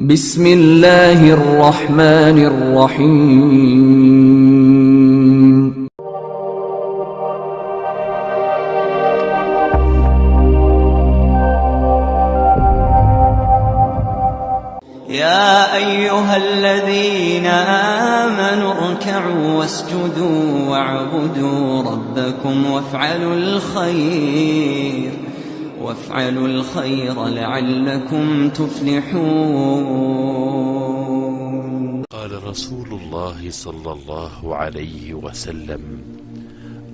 بسم الله الرحمن الرحيم. يا أيها الذين آمنوا اركعوا واسجدوا واعبدوا ربكم وافعلوا الخير لعلكم تفلحون. قال رسول الله صلى الله عليه وسلم: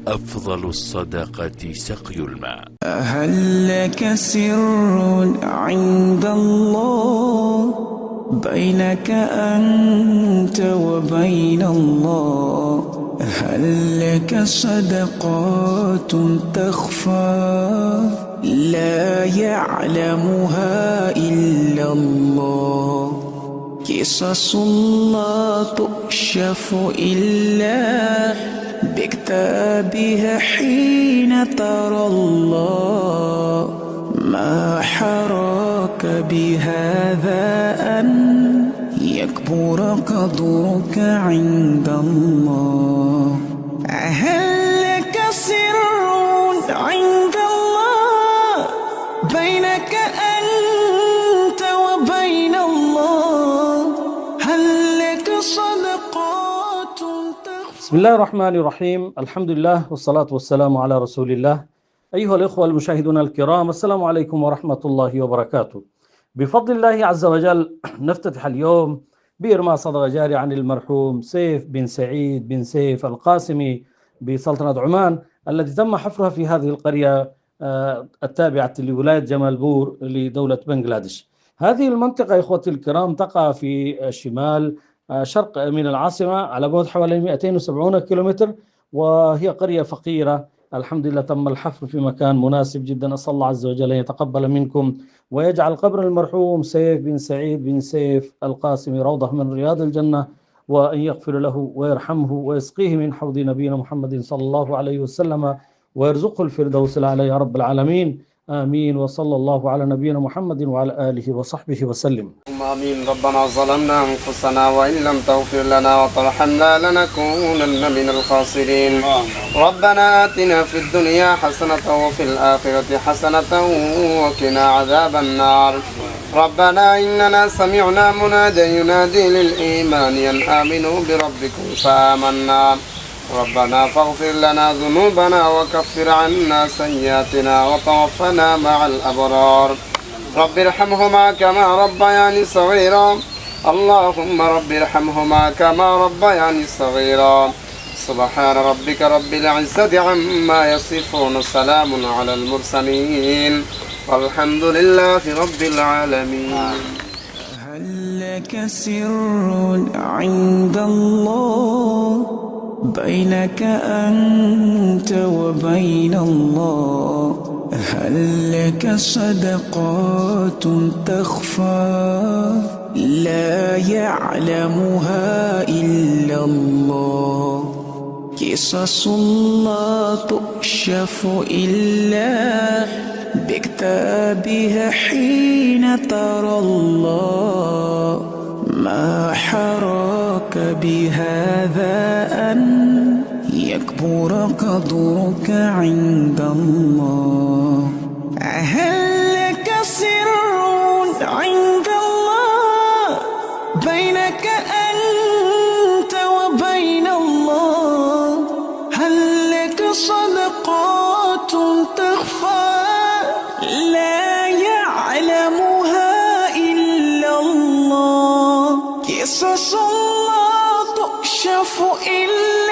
أفضل الصدقة سقي الماء. هل لك سر عند الله بينك أنت وبين الله؟ هل لك صدقات تخفى لا يعلمها إلا الله؟ قصص لا تكشف إلا بكتابها حين ترى الله. ما حراك بهذا أن يكبر قدرك عند الله؟ هل لك سر عند الله بينك أنت وبين الله؟ هل لك صدقات بسم الله الرحمن الرحيم. الحمد لله والصلاة والسلام على رسول الله. أيها الإخوة المشاهدون الكرام، السلام عليكم ورحمة الله وبركاته. بفضل الله عز وجل نفتتح اليوم بإرماء صدقة جارية عن المرحوم سيف بن سعيد بن سيف القاسمي بسلطنة عمان، التي تم حفرها في هذه القرية التابعة لولاية جمالبور لدولة بنغلاديش. هذه المنطقة إخوتي الكرام تقع في شمال شرق من العاصمة على بعد حوالي 270 كيلومتر، وهي قرية فقيرة. الحمد لله تم الحفر في مكان مناسب جدا. أسأل الله عز وجل أن يتقبل منكم ويجعل قبر المرحوم سيف بن سعيد بن سيف القاسمي روضة من رياض الجنة، وأن يغفر له ويرحمه ويسقيه من حوض نبينا محمد صلى الله عليه وسلم، ويرزقه الفردوس الأعلى يا رب العالمين، آمين. وصلى الله على نبينا محمد وعلى آله وصحبه وسلم. آمين. ربنا ظلمنا أنفسنا وإن لم تغفر لنا وترحمنا لنكونن من الخاسرين. ربنا آتنا في الدنيا حسنة وفي الآخرة حسنة وقنا عذاب النار. ربنا إننا سمعنا مناديا ينادي للإيمان أن آمنوا بربكم فآمنا. ربنا فاغفر لنا ذنوبنا وكفر عنا سيئاتنا وتوفنا مع الأبرار. رب ارحمهما كما ربياني صغيرا. اللهم رب ارحمهما كما ربياني صغيرا. سبحان ربك رب العزة عما يصفون، سلام على المرسلين والحمد لله رب العالمين. هل لك سر عند الله بينك أنت وبين الله؟ هل لك صدقات تخفى لا يعلمها إلا الله؟ قصص لا تكشف إلا بكتابها حين ترى الله. ما حراك بهذا أن يكبر قدرك عند الله؟ هل لك سر عند الله بينك أنت وبين الله؟ هل لك صدقات تخفى لا يعلمها إلا الله؟ قصص لا تكشف إلا